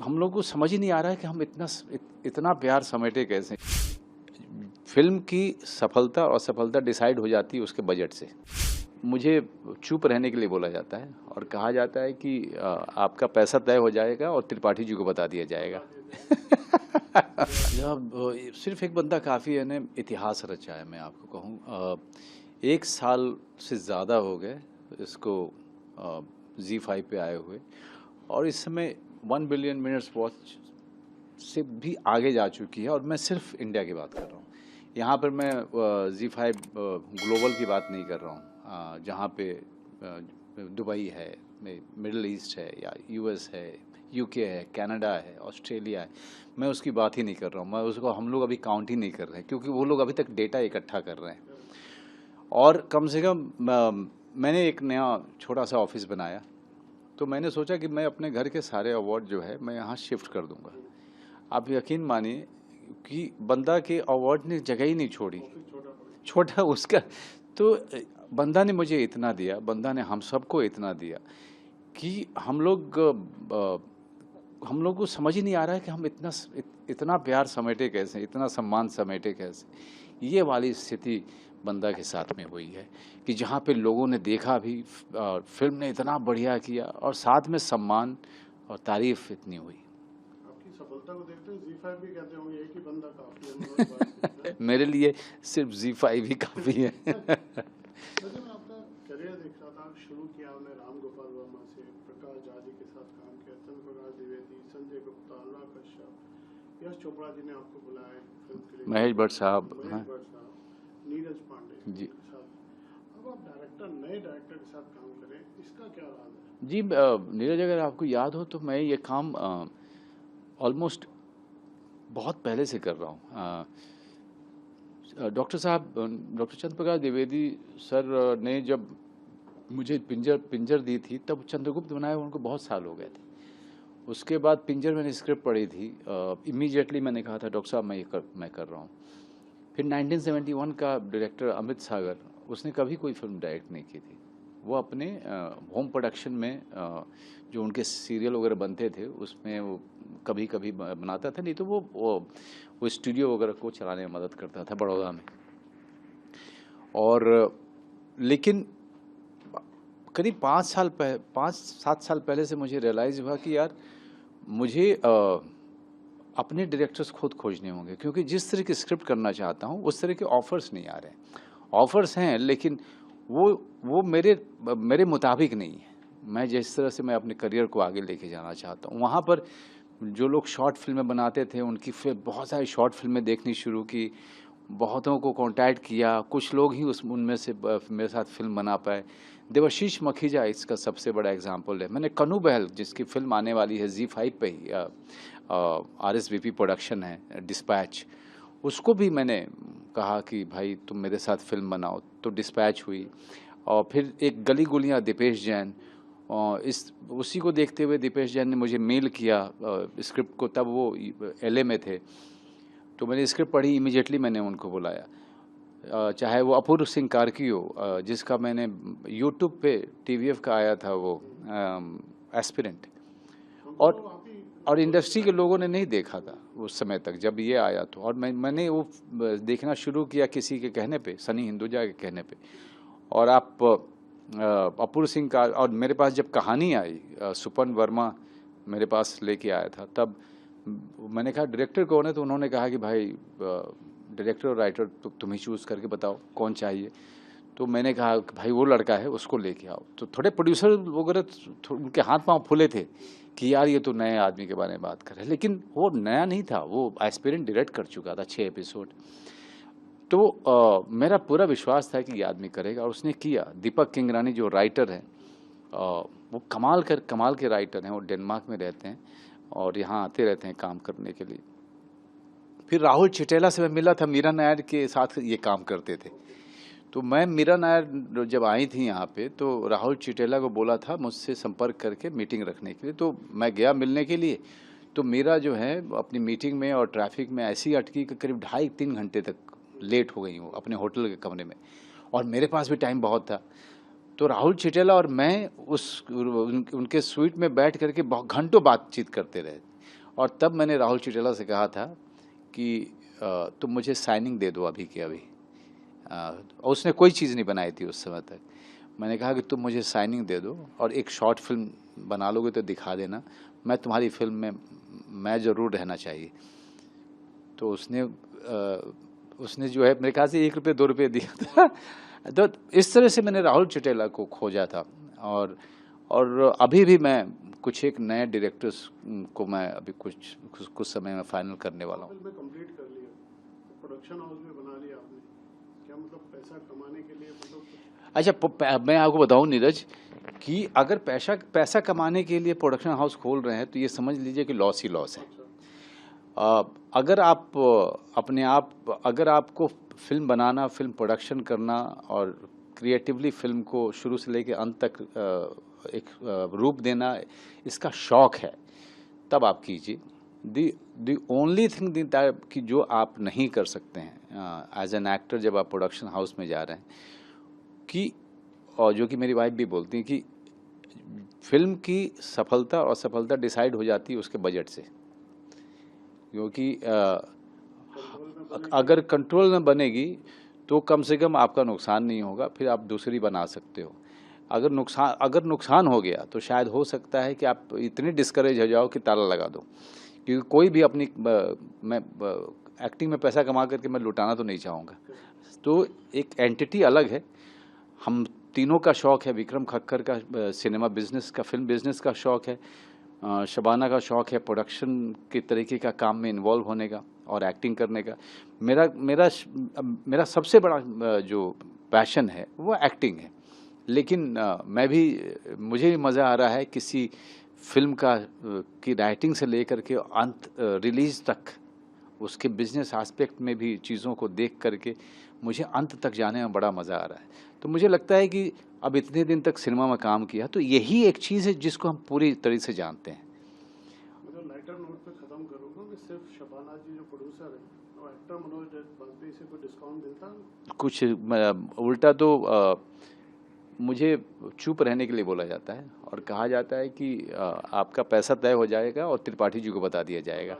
हम लोग को समझ ही नहीं आ रहा है कि हम इतना प्यार समेटे कैसे। फिल्म की सफलता और असफलता डिसाइड हो जाती है उसके बजट से। मुझे चुप रहने के लिए बोला जाता है और कहा जाता है कि आपका पैसा तय हो जाएगा और त्रिपाठी जी को बता दिया जाएगा। सिर्फ एक बंदा काफ़ी है ने इतिहास रचा है। मैं आपको कहूँ 1 साल से ज़्यादा हो गए इसको ZEE5 पे आए हुए, और इस समय 1 बिलियन मिनट्स वॉच से भी आगे जा चुकी है। और मैं सिर्फ इंडिया की बात कर रहा हूँ। यहाँ पर मैं ZEE5 ग्लोबल की बात नहीं कर रहा हूँ, जहाँ पे दुबई है, मिडिल ईस्ट है या US है, UK है, कनाडा है, ऑस्ट्रेलिया है, मैं उसकी बात ही नहीं कर रहा हूँ। मैं उसको हम लोग अभी काउंट ही नहीं कर रहे हैं, क्योंकि वो लोग अभी तक डेटा इकट्ठा कर रहे हैं। और कम से कम मैंने एक नया छोटा सा ऑफिस बनाया, तो मैंने सोचा कि मैं अपने घर के सारे अवार्ड जो है मैं यहाँ शिफ्ट कर दूँगा। आप यकीन मानिए कि बंदा के अवार्ड ने जगह ही नहीं छोड़ी, छोटा उसका। तो बंदा ने मुझे इतना दिया, बंदा ने हम सबको इतना दिया कि हम लोग को समझ ही नहीं आ रहा है कि हम इतना प्यार समेटे कैसे, इतना सम्मान समेटे कैसे। ये वाली स्थिति बंदा के साथ में हुई है कि जहाँ पे लोगों ने देखा भी, फिल्म ने इतना बढ़िया किया और साथ में सम्मान और तारीफ इतनी हुई। आपकी सफलता को देखते हुए ZEE5 भी कहते होंगे एक ही बंदा काफी है। मेरे लिए सिर्फ ZEE5 ही काफ़ी है। वैसे मैं आपका करियर देख रहा था, शुरू किया आपने राम गोपाल वर्मा से, प्रकाश झा जी के साथ काम किया, चंद्रप्रकाश द्विवेदी, संजय गुप्ता, अनुराग कश्यप, यश चोपड़ा जी ने आपको बुलाया फिल्म के लिए, महेश भट्ट साहब, नीरज पांडे जी। के साथ। अब आप नए डायरेक्टर के साथ काम करें, इसका क्या राज है? जी नीरज, अगर आपको याद हो तो मैं ये काम ऑलमोस्ट बहुत पहले से कर रहा हूँ। डॉक्टर चंद्रप्रकाश द्विवेदी सर ने जब मुझे पिंजर दी थी, तब चंद्रगुप्त बनाए उनको बहुत साल हो गए थे। उसके बाद पिंजर मैंने स्क्रिप्ट पढ़ी थी, इमीडिएटली मैंने कहा था डॉक्टर साहब मैं कर रहा हूँ। फिर 1971 का डायरेक्टर अमित सागर, उसने कभी कोई फिल्म डायरेक्ट नहीं की थी। वो अपने होम प्रोडक्शन में जो उनके सीरियल वगैरह बनते थे उसमें वो कभी कभी बनाता था, नहीं तो वो स्टूडियो वगैरह को चलाने में मदद करता था बड़ौदा में। और लेकिन करीब 5-7 साल पहले से मुझे रियलाइज़ हुआ कि यार मुझे अपने डायरेक्टर्स खुद खोजने होंगे, क्योंकि जिस तरह की स्क्रिप्ट करना चाहता हूँ उस तरह के ऑफ़र्स नहीं आ रहे हैं। ऑफ़र्स हैं लेकिन वो मेरे मुताबिक नहीं है। मैं जिस तरह से मैं अपने करियर को आगे लेके जाना चाहता हूँ, वहाँ पर जो लोग शॉर्ट फिल्में बनाते थे उनकी फिर बहुत सारी शॉर्ट फिल्में देखनी शुरू की, बहुतों को कांटेक्ट किया, कुछ लोग ही उनमें से मेरे साथ फिल्म बना पाए। देवाशीष मखीजा इसका सबसे बड़ा एग्जाम्पल है। मैंने कन्नू बहल, जिसकी फिल्म आने वाली है ZEE5 पे ही, RSVP प्रोडक्शन है, डिस्पैच, उसको भी मैंने कहा कि भाई तुम मेरे साथ फिल्म बनाओ, तो डिस्पैच हुई। और फिर एक गली गुलियाँ, दीपेश जैन, उसी को देखते हुए दीपेश जैन ने मुझे मेल किया स्क्रिप्ट को, तब वो LA में थे। तो मैंने स्क्रिप्ट पढ़ी, इमीडिएटली मैंने उनको बुलाया। चाहे वो अपूर्व सिंह कार्की हो, जिसका मैंने YouTube पे TVF का आया था वो एस्पिरेंट, और इंडस्ट्री के लोगों ने नहीं देखा था उस समय तक जब ये आया। तो और मैंने वो देखना शुरू किया किसी के कहने पे, सनी हिंदुजा के कहने पे। और आप अपूर्व सिंह का, और मेरे पास जब कहानी आई, सुपन वर्मा मेरे पास लेके आया था, तब मैंने कहा डायरेक्टर कौन है, तो उन्होंने कहा कि भाई डायरेक्टर और राइटर तो तुम ही चूज़ करके बताओ कौन चाहिए। तो मैंने कहा कि भाई वो लड़का है, उसको लेके आओ। तो थोड़े प्रोड्यूसर वगैरह उनके हाथ पांव फूले थे कि यार ये तो नए आदमी के बारे में बात कर रहे हैं, लेकिन वो नया नहीं था, वो एस्पिरेंट डायरेक्ट कर चुका था 6 एपिसोड। तो मेरा पूरा विश्वास था कि ये आदमी करेगा, और उसने किया। दीपक किंगरानी जो राइटर हैं, वो कमाल के राइटर हैं। वो डेनमार्क में रहते हैं और यहाँ आते रहते हैं काम करने के लिए। फिर राहुल चिटेला से मैं मिला था, मीरा नायर के साथ ये काम करते थे। तो मैं, मीरा नायर जब आई थी यहाँ पे, तो राहुल चिटेला को बोला था मुझसे संपर्क करके मीटिंग रखने के लिए। तो मैं गया मिलने के लिए, तो मीरा जो है अपनी मीटिंग में और ट्रैफिक में ऐसी अटकी कि करीब 2.5-3 घंटे तक लेट हो गई हूँ अपने होटल के कमरे में, और मेरे पास भी टाइम बहुत था। तो राहुल चिटेला और मैं उनके स्वीट में बैठ करके बहुत घंटों बातचीत करते रहे। और तब मैंने राहुल चिटेला से कहा था कि तुम मुझे साइनिंग दे दो अभी के अभी। और उसने कोई चीज़ नहीं बनाई थी उस समय तक। मैंने कहा कि तुम मुझे साइनिंग दे दो और एक शॉर्ट फिल्म बना लोगे तो दिखा देना, मैं तुम्हारी फिल्म में मैं ज़रूर रहना चाहिए। तो उसने जो है मेरे ख्याल से 1 रुपये 2 रुपये दिया था। तो इस तरह से मैंने राहुल चिटेला को खोजा था। और अभी भी मैं कुछ एक नए डायरेक्टर्स को मैं अभी कुछ समय में फाइनल करने वाला हूँ। फिल्म कंप्लीट कर लिया, प्रोडक्शन हाउस में बना लिया आपने, क्या मतलब पैसा कमाने के लिए मतलब? अच्छा, मैं आपको बताऊं नीरज कि अगर पैसा कमाने के लिए प्रोडक्शन हाउस खोल रहे हैं तो ये समझ लीजिए कि लॉस ही लॉस है। अगर आपको फिल्म बनाना, फिल्म प्रोडक्शन करना और क्रिएटिवली फिल्म को शुरू से लेकर अंत तक एक रूप देना इसका शौक है, तब आप कीजिए। दी ओनली थिंग कि जो आप नहीं कर सकते हैं एज एन एक्टर जब आप प्रोडक्शन हाउस में जा रहे हैं, कि और जो कि मेरी वाइफ भी बोलती हैं कि फिल्म की सफलता और असफलता डिसाइड हो जाती है उसके बजट से। क्योंकि अगर कंट्रोल में बनेगी तो कम से कम आपका नुकसान नहीं होगा, फिर आप दूसरी बना सकते हो। अगर नुकसान हो गया तो शायद हो सकता है कि आप इतनी डिस्करेज हो जाओ कि ताला लगा दो। क्योंकि कोई भी अपनी मैं एक्टिंग में पैसा कमा करके मैं लुटाना तो नहीं चाहूँगा। तो एक एंटिटी अलग है। हम तीनों का शौक़ है, विक्रम खक्कर का सिनेमा बिजनेस का, फिल्म बिजनेस का शौक़ है, शबाना का शौक़ है प्रोडक्शन के तरीके का काम में इन्वॉल्व होने का और एक्टिंग करने का। मेरा सबसे बड़ा जो पैशन है वो एक्टिंग है। लेकिन मुझे भी मज़ा आ रहा है किसी फिल्म की राइटिंग से लेकर के अंत रिलीज तक, उसके बिजनेस एस्पेक्ट में भी चीज़ों को देख करके मुझे अंत तक जाने में बड़ा मज़ा आ रहा है। तो मुझे लगता है कि अब इतने दिन तक सिनेमा में काम किया तो यही एक चीज़ है जिसको हम पूरी तरह से जानते हैं। मतलब लाइटर नोट पे ख़त्म करूँगा कि सिर्फ शबाना जी जो प्रोड्यूसर है और एक्टर मनोज वाजपेयी से कोई डिस्काउंट मिलता है? कुछ उल्टा तो मुझे चुप रहने के लिए बोला जाता है और कहा जाता है कि आपका पैसा तय हो जाएगा और त्रिपाठी जी को बता दिया जाएगा।